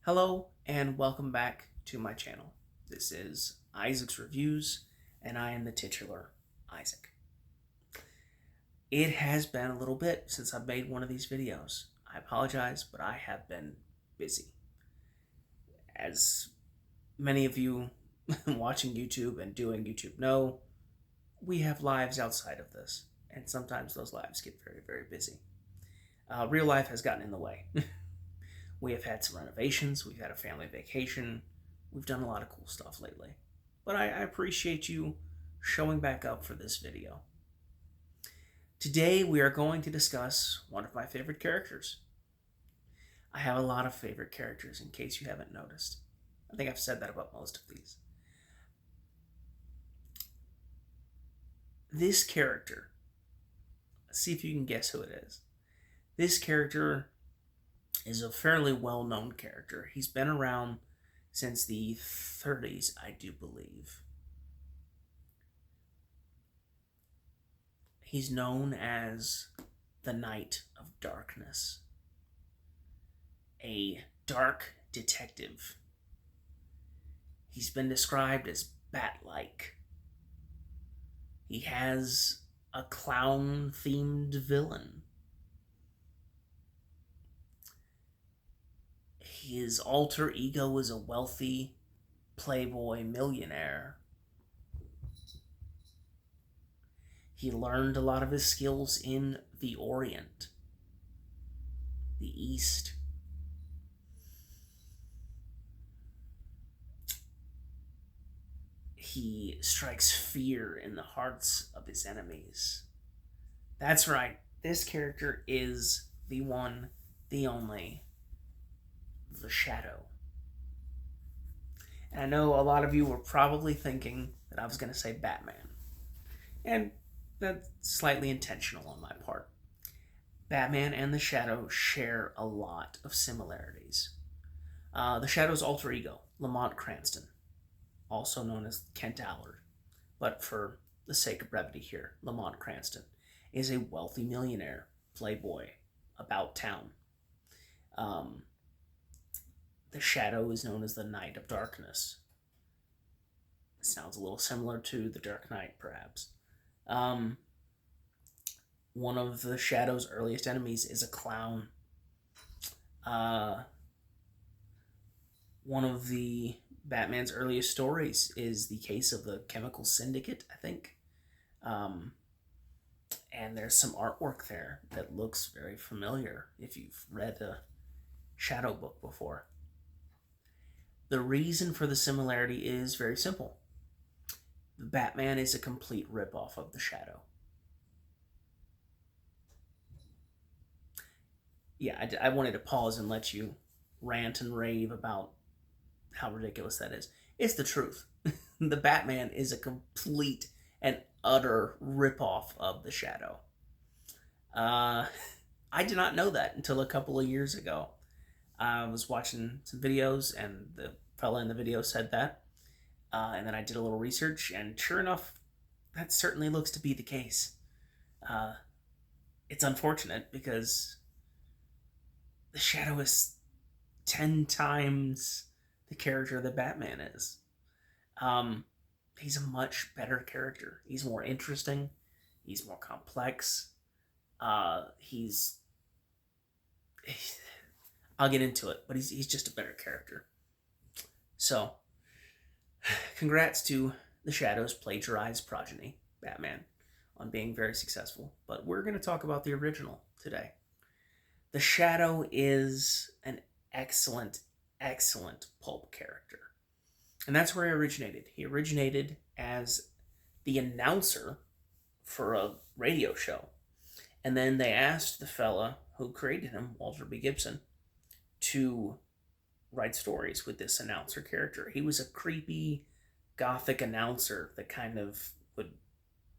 Hello and welcome back to my channel. This is Isaac's Reviews and I am the titular Isaac. It has been a little bit since I've made one of these videos. I apologize, but I have been busy. As many of you watching YouTube and doing YouTube know, we have lives outside of this, and sometimes those lives get very, very busy. Real life has gotten in the way. We have had some renovations, we've had a family vacation, we've done a lot of cool stuff lately. But I appreciate you showing back up for this video. Today we are going to discuss one of my favorite characters. I have a lot of favorite characters in case you haven't noticed. I think I've said that about most of these. This character, let's see if you can guess who it is. This character is a fairly well-known character. He's been around since the 30s, I do believe. He's known as the Knight of Darkness, a dark detective. He's been described as bat-like. He has a clown-themed villain. His alter ego is a wealthy playboy millionaire. He learned a lot of his skills in the Orient, the East. He strikes fear in the hearts of his enemies. That's right, this character is the one, the only, the Shadow. And I know a lot of you were probably thinking that I was going to say Batman. And that's slightly intentional on my part. Batman and the Shadow share a lot of similarities. The Shadow's alter ego, Lamont Cranston, also known as Kent Allard, but for the sake of brevity here, Lamont Cranston, is a wealthy millionaire, playboy, about town. The Shadow is known as the Knight of Darkness. It sounds a little similar to the Dark Knight, perhaps. One of the Shadow's earliest enemies is a clown. One of the Batman's earliest stories is the case of the Chemical Syndicate, I think. And there's some artwork there that looks very familiar if you've read a Shadow book before. The reason for the similarity is very simple. The Batman is a complete ripoff of the Shadow. Yeah, I wanted to pause and let you rant and rave about how ridiculous that is. It's the truth. The Batman is a complete and utter ripoff of the Shadow. I did not know that until a couple of years ago. I was watching some videos and the fella in the video said that. And then I did a little research and sure enough, that certainly looks to be the case. It's unfortunate because the Shadow is 10 times the character that Batman is. He's a much better character. He's more interesting. He's more complex. I'll get into it, but he's just a better character. So, congrats to the Shadow's plagiarized progeny, Batman, on being very successful. But we're going to talk about the original today. The Shadow is an excellent, excellent pulp character. And that's where he originated. He originated as the announcer for a radio show. And then they asked the fella who created him, Walter B. Gibson, to write stories with this announcer character. He was a creepy, gothic announcer that kind of would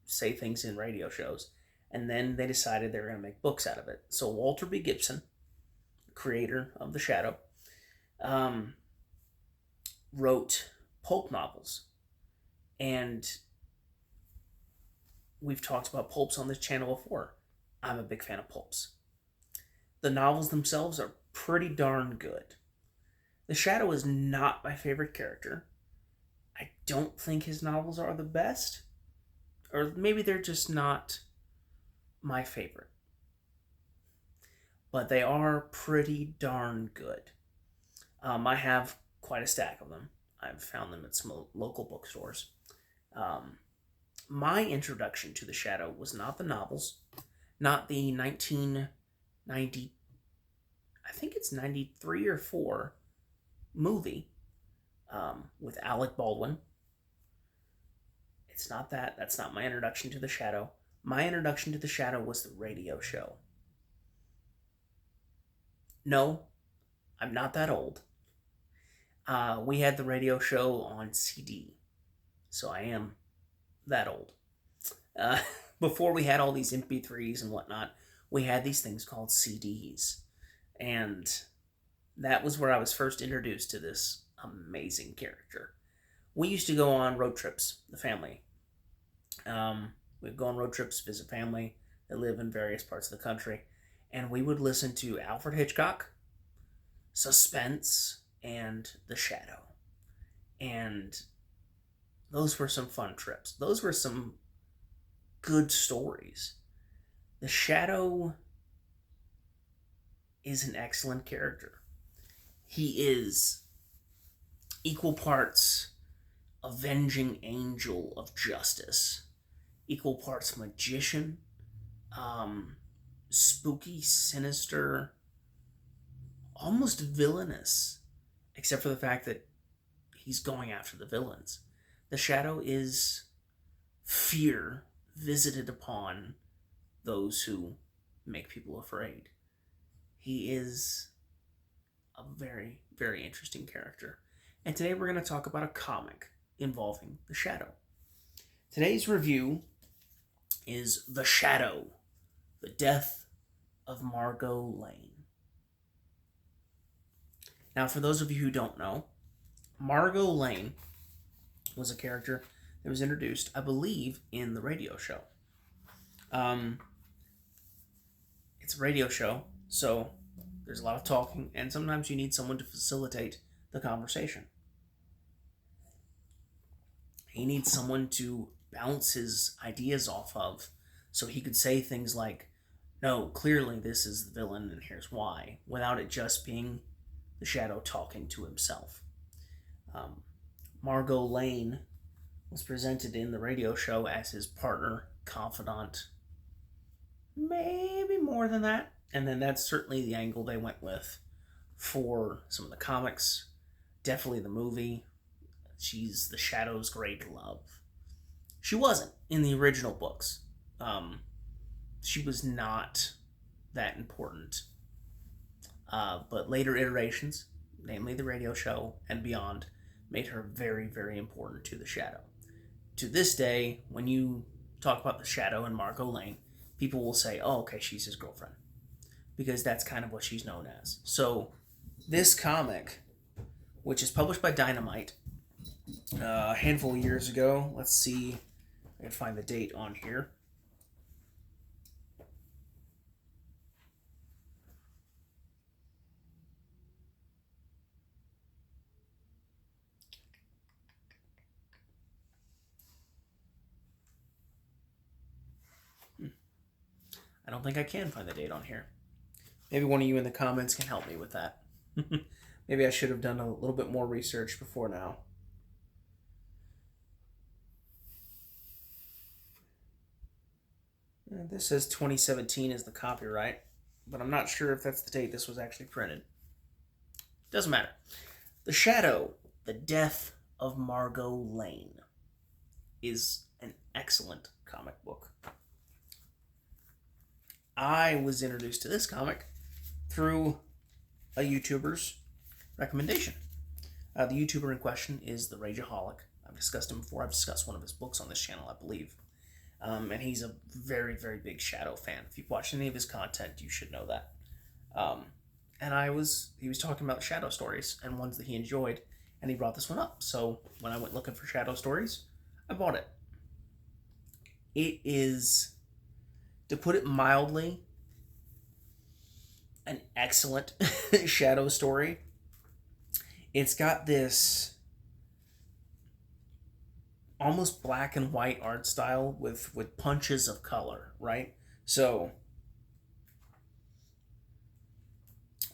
say things in radio shows. And then they decided they were going to make books out of it. So Walter B. Gibson, creator of The Shadow, wrote pulp novels. And we've talked about pulps on this channel before. I'm a big fan of pulps. The novels themselves are pretty darn good. The Shadow is not my favorite character. I don't think his novels are the best, or maybe they're just not my favorite. But they are pretty darn good. I have quite a stack of them. I've found them at some local bookstores. Um, my introduction to the Shadow was not the novels, not the 1990, I think it's 93 or 4 movie with Alec Baldwin. It's not that. That's not my introduction to the Shadow. My introduction to the Shadow was the radio show. No, I'm not that old. We had the radio show on CD, so I am that old. Uh, Before we had all these MP3s and whatnot, we had these things called CDs. And that was where I was first introduced to this amazing character. We used to go on road trips, the family. We'd go on road trips, visit family that live in various parts of the country. And we would listen to Alfred Hitchcock, Suspense, and The Shadow. And those were some fun trips. Those were some good stories. The Shadow is an excellent character. He is equal parts avenging angel of justice, equal parts magician, spooky, sinister, almost villainous, except for the fact that he's going after the villains. The Shadow is fear visited upon those who make people afraid. He is a very, very interesting character. And today we're going to talk about a comic involving the Shadow. Today's review is The Shadow, The Death of Margo Lane. Now, for those of you who don't know, Margo Lane was a character that was introduced, I believe, in the radio show. It's a radio show, so there's a lot of talking, and sometimes you need someone to facilitate the conversation. He needs someone to bounce his ideas off of, so he could say things like, no, clearly this is the villain, and here's why, without it just being the Shadow talking to himself. Margo Lane was presented in the radio show as his partner, confidant, maybe more than that. And then that's certainly the angle they went with for some of the comics. Definitely the movie. She's the Shadow's great love. She wasn't in the original books. She was not that important. But later iterations, namely the radio show and beyond, made her very, very important to the Shadow. To this day, when you talk about the Shadow and Margo Lane, people will say, oh, okay, she's his girlfriend. Because that's kind of what she's known as. So, this comic, which is published by Dynamite a handful of years ago, let's see if I can find the date on here. I don't think I can find the date on here. Maybe one of you in the comments can help me with that. Maybe I should have done a little bit more research before now. This says 2017 is the copyright, but I'm not sure if that's the date this was actually printed. Doesn't matter. The Shadow, The Death of Margo Lane, is an excellent comic book. I was introduced to this comic through a YouTuber's recommendation. The YouTuber in question is the Rageaholic. I've discussed him before. I've discussed one of his books on this channel, I believe. And he's a very, very big Shadow fan. If you've watched any of his content, you should know that. And he was talking about Shadow stories and ones that he enjoyed, and he brought this one up. So when I went looking for Shadow stories, I bought it. It is, to put it mildly, an excellent Shadow story. it's got this almost black and white art style with punches of color, right? So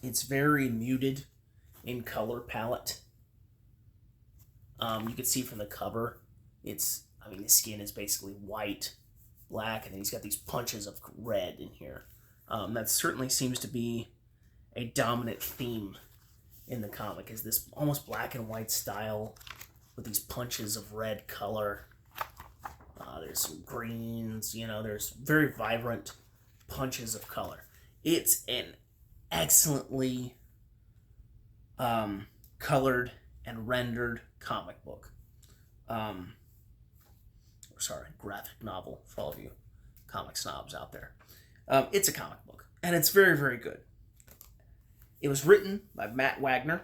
it's very muted in color palette. You can see from the cover, the skin is basically white, black, and then he's got these punches of red in here. That certainly seems to be a dominant theme in the comic, is this almost black and white style with these punches of red color. There's some greens, there's very vibrant punches of color. It's an excellently colored and rendered comic book. Graphic novel for all of you comic snobs out there. It's a comic book, and it's very, very good. It was written by Matt Wagner.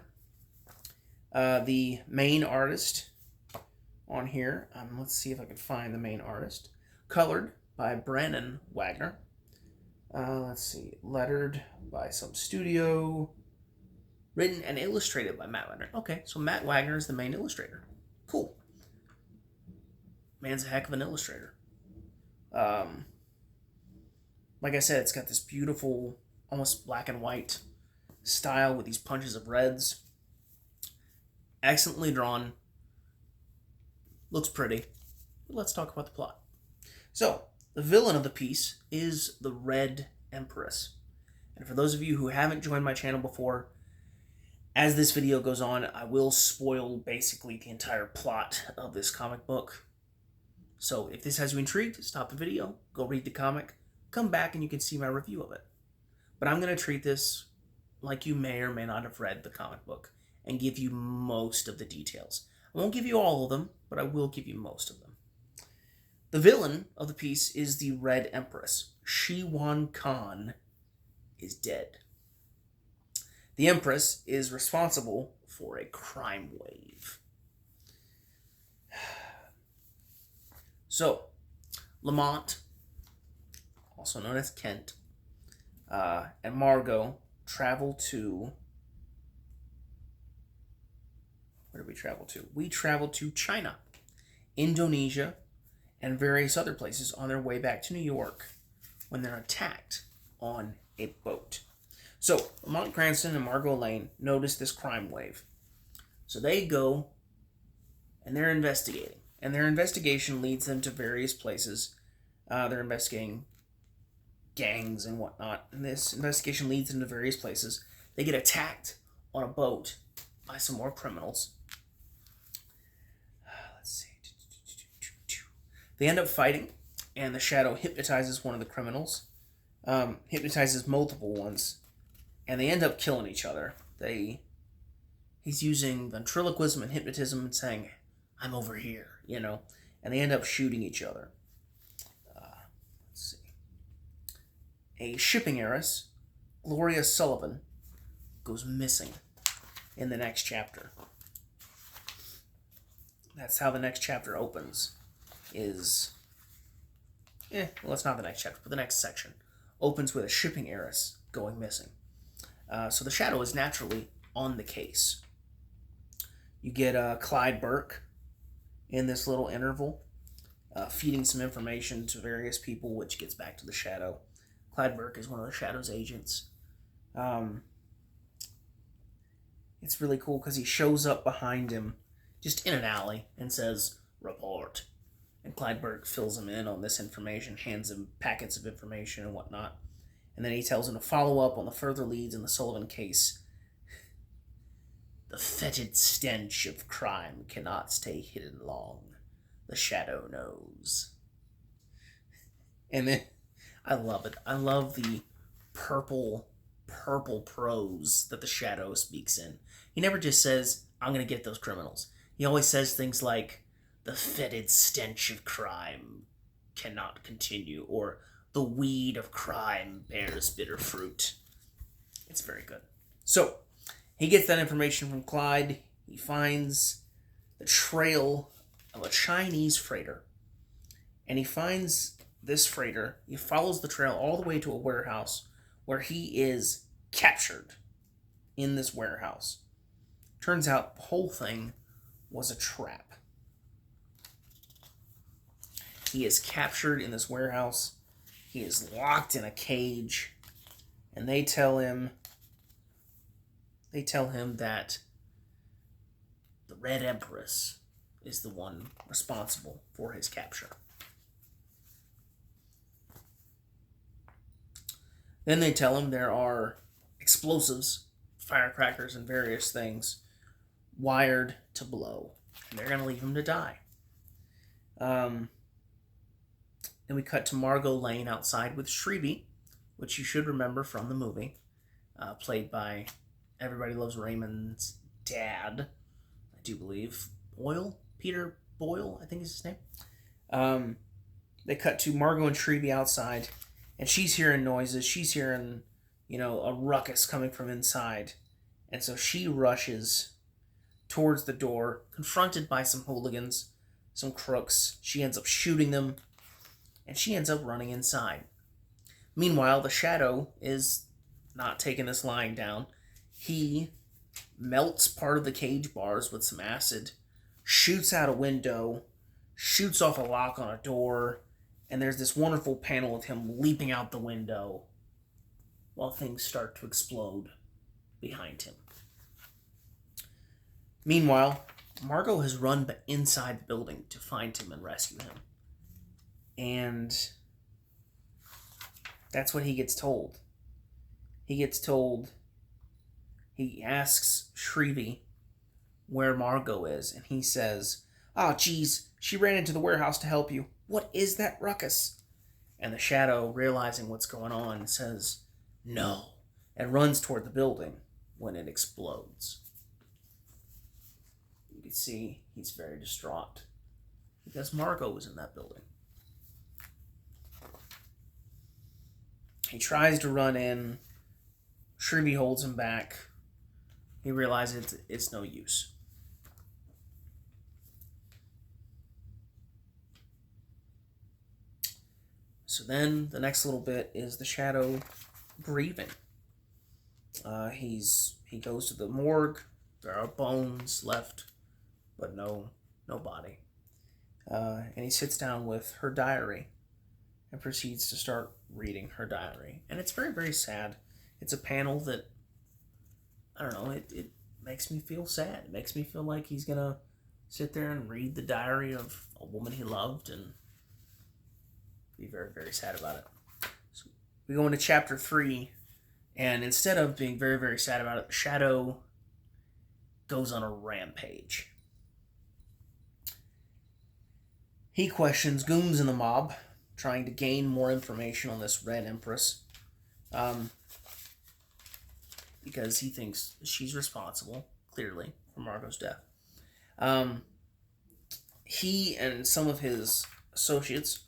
The main artist on here, let's see if I can find the main artist. Colored by Brandon Wagner. Let's see, lettered by some studio. Written and illustrated by Matt Wagner. Okay, so Matt Wagner is the main illustrator. Cool. Man's a heck of an illustrator. Like I said, it's got this beautiful, almost black and white style with these punches of reds. Excellently drawn. Looks pretty. But let's talk about the plot. So, the villain of the piece is the Red Empress. And for those of you who haven't joined my channel before, as this video goes on, I will spoil basically the entire plot of this comic book. So if this has you intrigued, stop the video, go read the comic, come back and you can see my review of it. But I'm going to treat this like you may or may not have read the comic book and give you most of the details. I won't give you all of them, but I will give you most of them. The villain of the piece is the Red Empress. Shi-Wan Khan is dead. The Empress is responsible for a crime wave. So, Lamont, also known as Kent, and Margo travel to... Where did we travel to? We traveled to China, Indonesia, and various other places on their way back to New York when they're attacked on a boat. So, Lamont Cranston and Margo Lane notice this crime wave. So they go and they're investigating. And their investigation leads them to various places. They're investigating gangs and whatnot. And this investigation leads them to various places. They get attacked on a boat by some more criminals. Let's see. They end up fighting, and the Shadow hypnotizes one of the criminals. Hypnotizes multiple ones. And they end up killing each other. He's using ventriloquism and hypnotism and saying, "I'm over here," and they end up shooting each other. Let's see. A shipping heiress, Gloria Sullivan, goes missing in the next chapter. That's how the next chapter opens. It's not the next chapter, but the next section opens with a shipping heiress going missing. So the Shadow is naturally on the case. You get Clyde Burke in this little interval, feeding some information to various people, which gets back to the Shadow. Clyde Burke is one of the Shadow's agents. It's really cool because he shows up behind him just in an alley and says, "Report." And Clyde Burke fills him in on this information, hands him packets of information and whatnot. And then he tells him to follow up on the further leads in the Sullivan case. The fetid stench of crime cannot stay hidden long. The Shadow knows. And then, I love it. I love the purple prose that the Shadow speaks in. He never just says, "I'm going to get those criminals." He always says things like, "The fetid stench of crime cannot continue," or "The weed of crime bears bitter fruit." It's very good. So, he gets that information from Clyde. He finds the trail of a Chinese freighter. And he finds this freighter. He follows the trail all the way to a warehouse where he is captured in this warehouse. Turns out the whole thing was a trap. He is captured in this warehouse. He is locked in a cage. And they tell him that the Red Empress is the one responsible for his capture. Then they tell him there are explosives, firecrackers, and various things wired to blow. And they're going to leave him to die. Then we cut to Margo laying outside with Shrevey, which you should remember from the movie, played by Everybody Loves Raymond's dad, I do believe. Peter Boyle, I think is his name. They cut to Margo and Shrevey outside, and she's hearing noises. She's hearing, a ruckus coming from inside. And so she rushes towards the door, confronted by some hooligans, some crooks. She ends up shooting them, and she ends up running inside. Meanwhile, the Shadow is not taking this lying down. He melts part of the cage bars with some acid, shoots out a window, shoots off a lock on a door, and there's this wonderful panel of him leaping out the window while things start to explode behind him. Meanwhile, Margo has run inside the building to find him and rescue him. And that's what he gets told. He asks Shrevey where Margo is, and he says, "Oh, geez, she ran into the warehouse to help you. What is that ruckus?" And the Shadow, realizing what's going on, says, "No," and runs toward the building when it explodes. You can see he's very distraught because Margo was in that building. He tries to run in. Shrevey holds him back. He realizes it's no use. So then the next little bit is the Shadow grieving. He goes to the morgue. There are bones left, but no body. And he sits down with her diary and proceeds to start reading her diary. And it's very, very sad. It's a panel that, I don't know, it makes me feel sad. It makes me feel like he's going to sit there and read the diary of a woman he loved and be very, very sad about it. So we go into chapter 3, and instead of being very, very sad about it, the Shadow goes on a rampage. He questions goons in the mob, trying to gain more information on this Red Empress, because he thinks she's responsible, clearly, for Margo's death. He and some of his associates,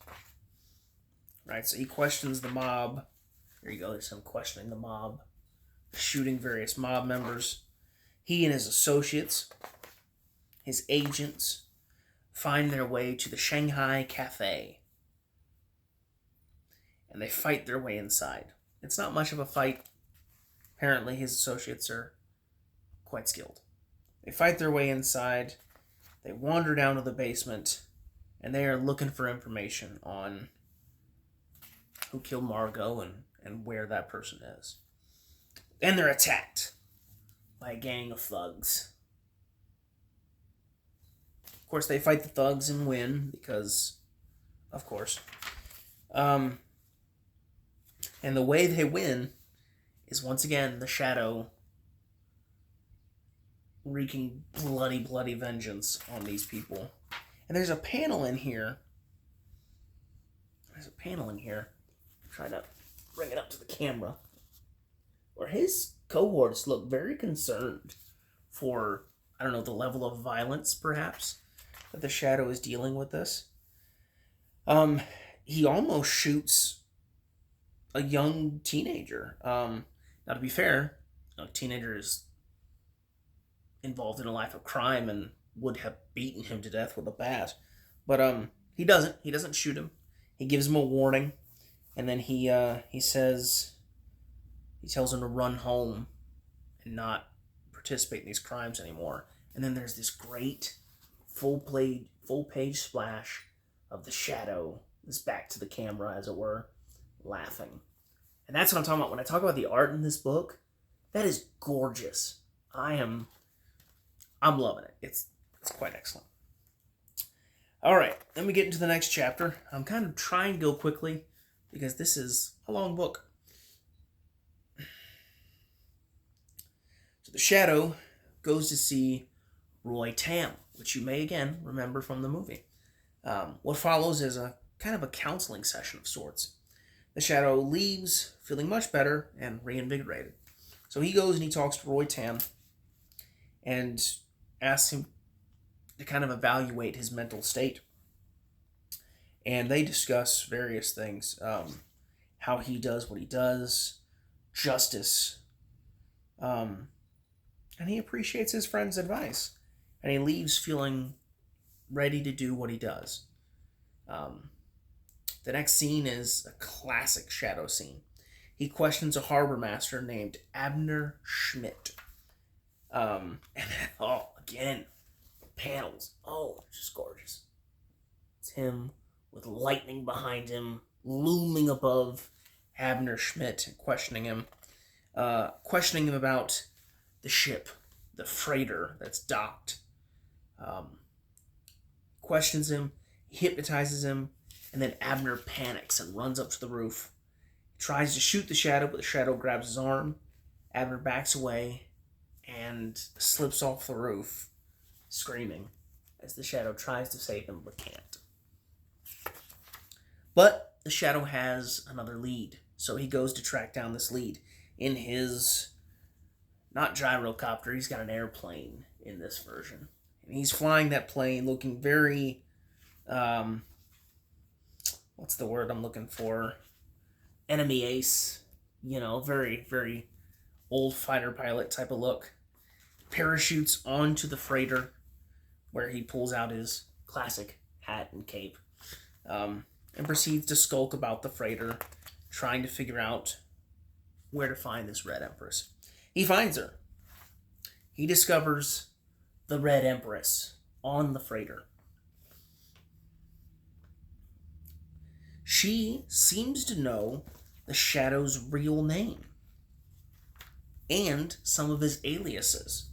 right, so he questions the mob. There you go, there's him questioning the mob, shooting various mob members. He and his associates, his agents, find their way to the Shanghai Cafe. And they fight their way inside. It's not much of a fight. Apparently his associates are quite skilled. They fight their way inside. They wander down to the basement. And they are looking for information on who killed Margo and where that person is. And they're attacked by a gang of thugs. Of course, they fight the thugs and win because, of course. And the way they win is once again the Shadow wreaking bloody, bloody vengeance on these people. And there's a panel in here. Try to bring it up to the camera. Where his cohorts look very concerned for, I don't know, the level of violence, perhaps, that the Shadow is dealing with this. He almost shoots a young teenager. Now, to be fair, a teenager is involved in a life of crime and would have beaten him to death with a bat. But he doesn't. He doesn't shoot him. He gives him a warning, and then he tells him to run home and not participate in these crimes anymore. And then there's this great full page splash of the shadow, this back to the camera, as it were, laughing. And that's what I'm talking about. When I talk about the art in this book, that is gorgeous. I'm loving it. It's quite excellent. All right, then we get into the next chapter. I'm kind of trying to go quickly because this is a long book. So the shadow goes to see Roy Tam, which you may again remember from the movie. What follows is a kind of a counseling session of sorts. The shadow leaves feeling much better and reinvigorated. So he goes and he talks to Roy Tam and asks him to kind of evaluate his mental state. And they discuss various things. How he does what he does, justice. And he appreciates his friend's advice. And he leaves feeling ready to do what he does. The next scene is a classic shadow scene. He questions a harbor master named Abner Schmidt. And again, panels. Oh, just gorgeous. It's him with lightning behind him, looming above Abner Schmidt, and questioning him about the ship, the freighter that's docked. Questions him, hypnotizes him, and then Abner panics and runs up to the roof. He tries to shoot the shadow, but the shadow grabs his arm. Abner backs away and slips off the roof, screaming as the shadow tries to save him but can't. But the shadow has another lead, so he goes to track down this lead in his, not gyrocopter, he's got an airplane in this version. And he's flying that plane looking very, what's the word I'm looking for? Enemy ace, very, very old fighter pilot type of look. Parachutes onto the freighter where he pulls out his classic hat and cape. And proceeds to skulk about the freighter, trying to figure out where to find this Red Empress. He finds her. He discovers the Red Empress on the freighter. She seems to know the Shadow's real name and some of his aliases.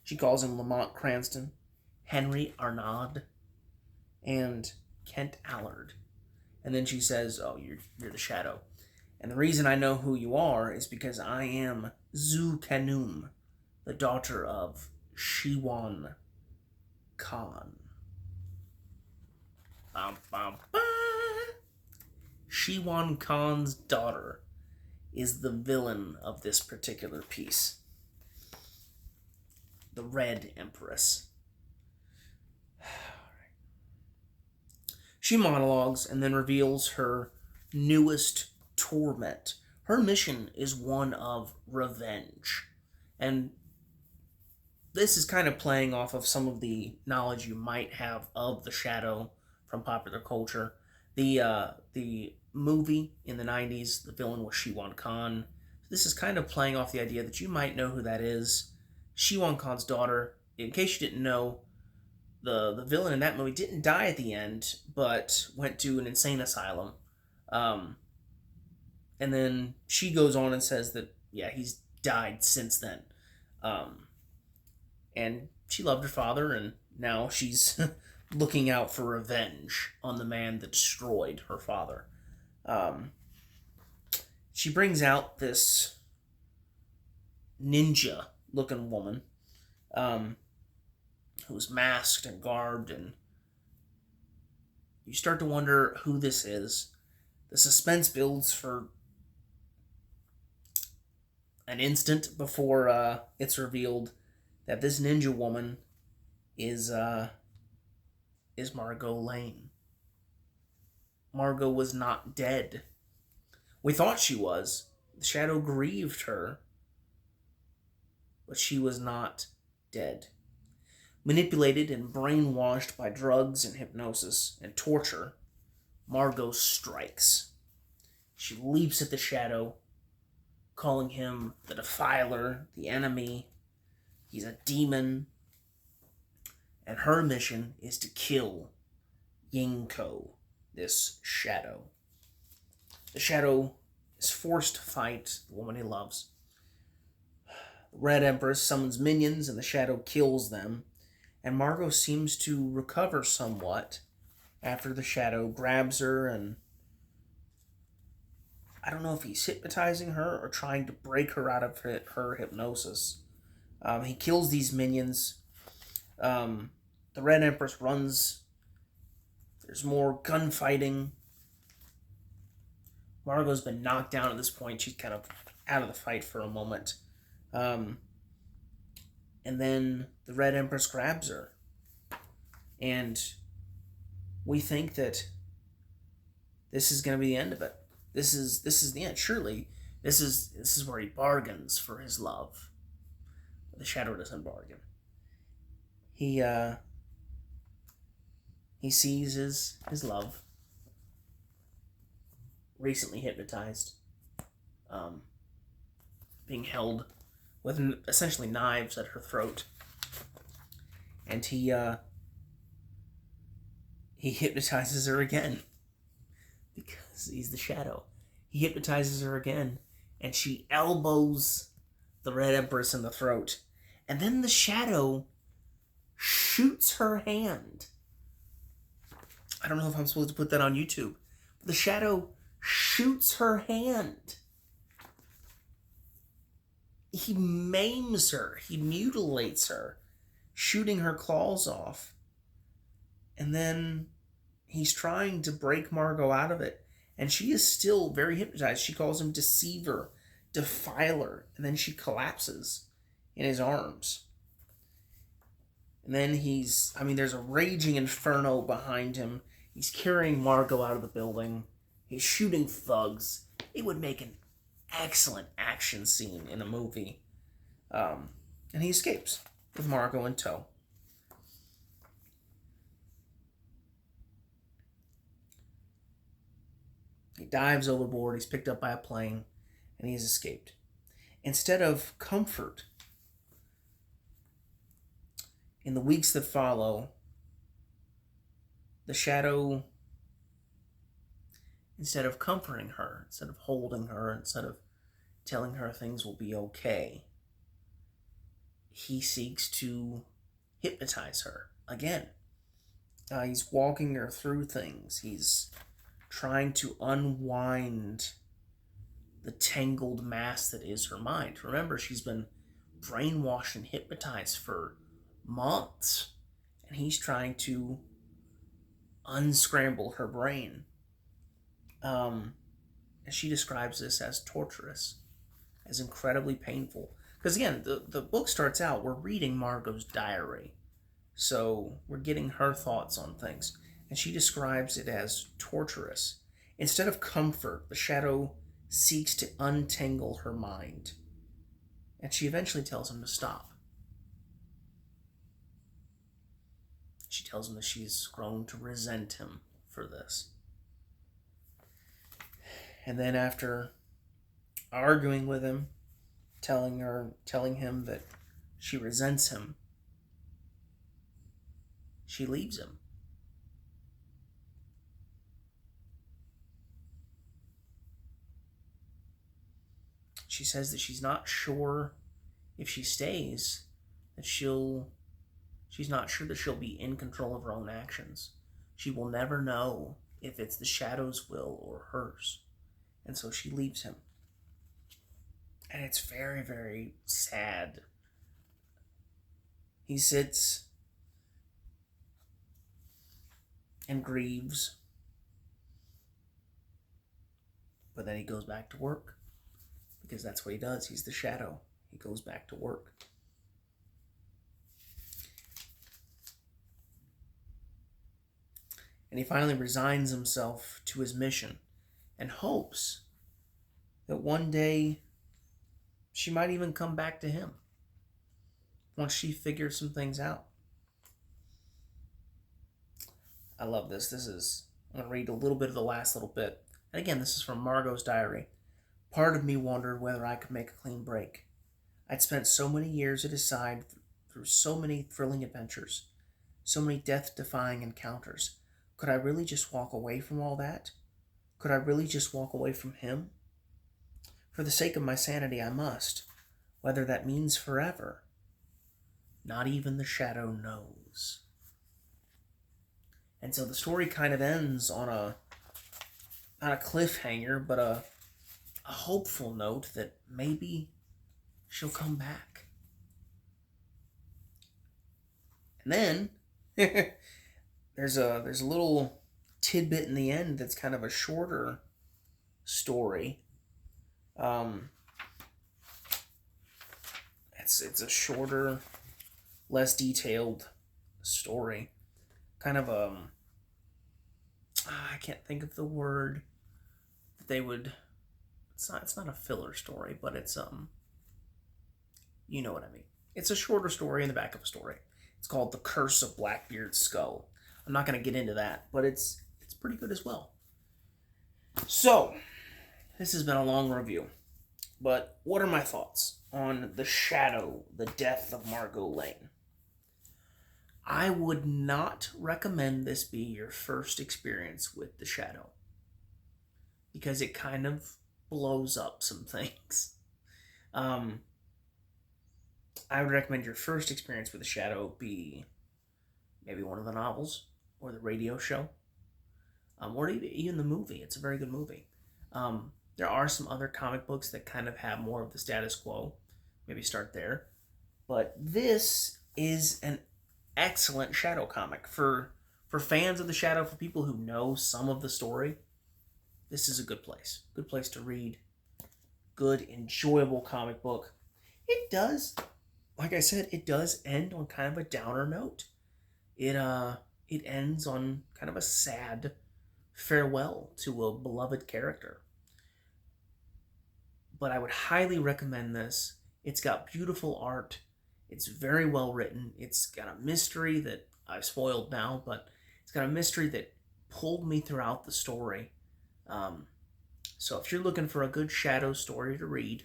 She calls him Lamont Cranston, Henry Arnaud, and Kent Allard. And then she says, oh, you're the Shadow. And the reason I know who you are is because I am Zu Kanum, the daughter of Shiwan Khan. Shiwan Khan's daughter is the villain of this particular piece. The Red Empress. She monologues and then reveals her newest torment. Her mission is one of revenge. And this is kind of playing off of some of the knowledge you might have of the Shadow from popular culture. The movie in the 90s, the villain was Shiwan Khan. This is kind of playing off the idea that you might know who that is. Shiwan Khan's daughter, in case you didn't know, the villain in that movie didn't die at the end, but went to an insane asylum. And then she goes on and says that, yeah, he's died since then. And she loved her father, and now she's looking out for revenge on the man that destroyed her father. She brings out this ninja-looking woman who's masked and garbed, and you start to wonder who this is. The suspense builds for an instant before it's revealed that this ninja woman is Margo Lane. Margo was not dead. We thought she was. The Shadow grieved her, but she was not dead. Manipulated and brainwashed by drugs and hypnosis and torture, Margo strikes. She leaps at the shadow, calling him the defiler, the enemy. He's a demon. And her mission is to kill Yingko, this shadow. The shadow is forced to fight the woman he loves. The Red Empress summons minions and the shadow kills them. And Margo seems to recover somewhat after the shadow grabs her, and I don't know if he's hypnotizing her or trying to break her out of her hypnosis. He kills these minions. The Red Empress runs. There's more gunfighting. Margo's been knocked down at this point. She's kind of out of the fight for a moment. And then the Red Empress grabs her. And we think that this is going to be the end of it. This is the end. Surely, this is where he bargains for his love. The shadow doesn't bargain. He sees his love, recently hypnotized, being held with essentially knives at her throat, and he hypnotizes her again because he's the shadow. He hypnotizes her again, and she elbows the Red Empress in the throat, and then the shadow shoots her hand. I don't know if I'm supposed to put that on YouTube. The shadow shoots her hand. He maims her. He mutilates her, shooting her claws off. And then he's trying to break Margo out of it. And she is still very hypnotized. She calls him deceiver, defiler. And then she collapses in his arms. And then there's a raging inferno behind him. He's carrying Margo out of the building. He's shooting thugs. It would make an excellent action scene in a movie. And he escapes with Margo in tow. He dives overboard. He's picked up by a plane. And he's escaped. Instead of comfort, in the weeks that follow, the shadow, instead of comforting her, instead of holding her, instead of telling her things will be okay, he seeks to hypnotize her again. He's walking her through things. He's trying to unwind the tangled mass that is her mind. Remember, she's been brainwashed and hypnotized for months, and he's trying to unscramble her brain. And she describes this as torturous, as incredibly painful. Because again, the book starts out, we're reading Margo's diary, so we're getting her thoughts on things, and she describes it as torturous. Instead of comfort, the shadow seeks to untangle her mind, and she eventually tells him to stop. She tells him that she's grown to resent him for this. And then after arguing with him, telling him that she resents him, she leaves him. She says that she's not sure if she stays, she's not sure that she'll be in control of her own actions. She will never know if it's the shadow's will or hers. And so she leaves him. And it's very, very sad. He sits and grieves. But then he goes back to work. Because that's what he does. He's the shadow. He goes back to work. And he finally resigns himself to his mission and hopes that one day she might even come back to him once she figures some things out. I love this. I'm going to read a little bit of the last little bit. And again, this is from Margo's diary. Part of me wondered whether I could make a clean break. I'd spent so many years at his side through so many thrilling adventures, so many death-defying encounters. Could I really just walk away from all that? Could I really just walk away from him? For the sake of my sanity, I must, whether that means forever. Not even the shadow knows. And so the story kind of ends on not a cliffhanger, but a hopeful note that maybe she'll come back. And then there's a little tidbit in the end that's kind of a shorter story. It's a shorter, less detailed story. Kind of I can't think of the word that they would. It's not a filler story, but it's you know what I mean. It's a shorter story in the back of a story. It's called The Curse of Blackbeard's Skull. I'm not going to get into that, but it's pretty good as well. So, this has been a long review, but what are my thoughts on The Shadow, The Death of Margo Lane? I would not recommend this be your first experience with The Shadow, because it kind of blows up some things. I would recommend your first experience with The Shadow be maybe one of the novels or the radio show, or even the movie. It's a very good movie. There are some other comic books that kind of have more of the status quo. Maybe start there. But this is an excellent Shadow comic. For fans of The Shadow, for people who know some of the story, this is a good place. Good place to read. Good, enjoyable comic book. It does, like I said, it does end on kind of a downer note. It ends on kind of a sad farewell to a beloved character. But I would highly recommend this. It's got beautiful art. It's very well written. It's got a mystery that I've spoiled now, but it's got a mystery that pulled me throughout the story. So if you're looking for a good Shadow story to read,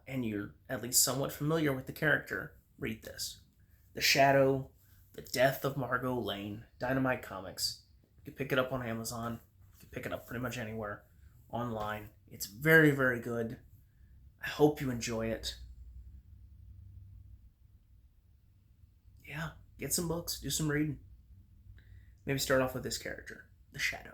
and you're at least somewhat familiar with the character, read this. The Shadow, The Death of Margo Lane, Dynamite Comics. You can pick it up on Amazon. You can pick it up pretty much anywhere online. It's very, very good. I hope you enjoy it. Yeah, get some books, do some reading. Maybe start off with this character, The Shadow.